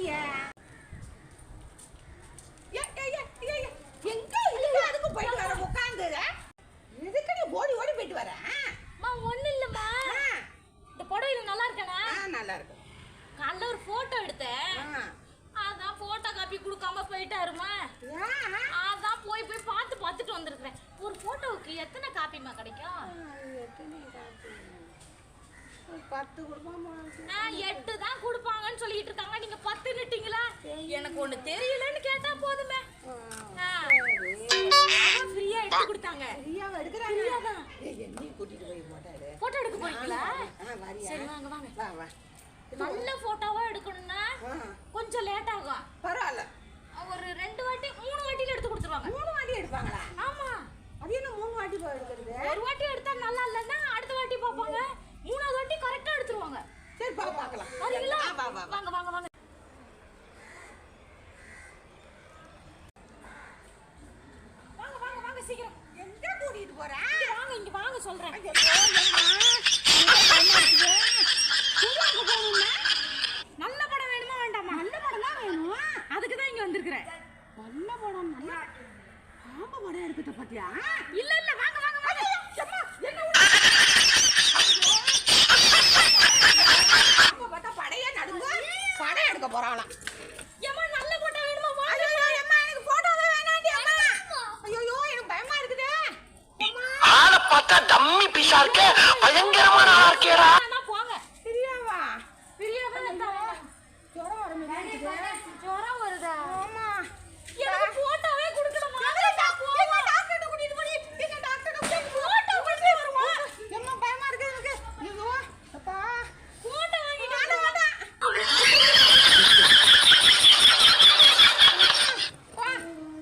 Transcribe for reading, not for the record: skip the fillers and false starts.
நீயா? எங்க இல்ல அதுக்கு போயிட்டு வர உட்கார்ந்து எதுக்கு நீ ஓடி ஓடி போயிட்டு வர? ஒண்ணு இல்லம்மா, இந்த புடவையில நல்லா இருக்கேனா? நல்லா இருக்கு. காலைல ஒரு போட்டோ எடுத்தேன், அதான் போட்டோ காப்பி கொடுக்காம போயிட்டாருமா. அதான் போய் போய் பார்த்துட்டு வந்திருக்கிறேன். ஒரு போட்டோவுக்கு எத்தனை காப்பிமா கிடைக்கும்? 10 கொடுப்பாமா. 8 தான் கொடுப்பாங்கன்னு சொல்லிட்டு இருக்காங்க. நீங்க 10 நிட்டீங்களா? எனக்கு ஒண்ணு தெரியலன்னு கேட்டா போதுமே. ஃப்ரீயா எடுத்து கொடுத்தாங்க. ஃப்ரீயாவா எடுக்கறாங்க? ஃப்ரீயா தான். என்னையும் கூட்டிட்டு போய் போட்டோ எடுக்க போறீங்களா? சரி வாங்க வாங்க. வா வா. நல்ல போட்டோவா எடுக்கணும்னா கொஞ்சம் லேட் ஆகும். பரவாயில்ல. ஒரு 2 வாட்டி 3 வாட்டில எடுத்து கொடுத்துருவாங்க. 3 வாட்டி எடுப்பாங்களா? ஆமா. அது என்ன 3 வாட்டி எடுக்கிறது? ஒரு வாட்டி எடுத்தா நல்லா இல்லன்னா அடுத்த வாட்டி பாப்பாங்க. 3வது வாட்டி கரெக்ட்டா எடுத்துருவாங்க. சரி பார்க்கலாம். வரீங்களா? வாங்க வாங்க வாங்க. வாங்க வாங்க வாங்க சீக்கிரம். எங்க கூட்டிட்டு போற? இங்க வாங்க சொல்றேன். நல்ல படம் வேணுமா வேண்டாமா? நல்ல படம் தான் வேணும். அதுக்கு தான் இங்க வந்திருக்கிறேன். நல்ல படம் நல்ல பாம்பு படம் எடுத்துட்ட பாத்தியா? இல்ல இல்ல வாங்க வாங்க வாங்க. அம்மா என்ன பாம்பு பார்த்தா படையே நடுங்க. படம் எடுக்க போறாளாம். ஏம்மா நல்ல போட்டோ வேணுமா? வா. ஐயோ அம்மா எனக்கு போட்டோவே வேணாம்டி அம்மா. ஐயோ எனக்கு பயமா இருக்குதே. ஆளை பார்த்தா டம்மி பீஸா இருக்க, பயங்கரமான ஆளா இருக்கேடா.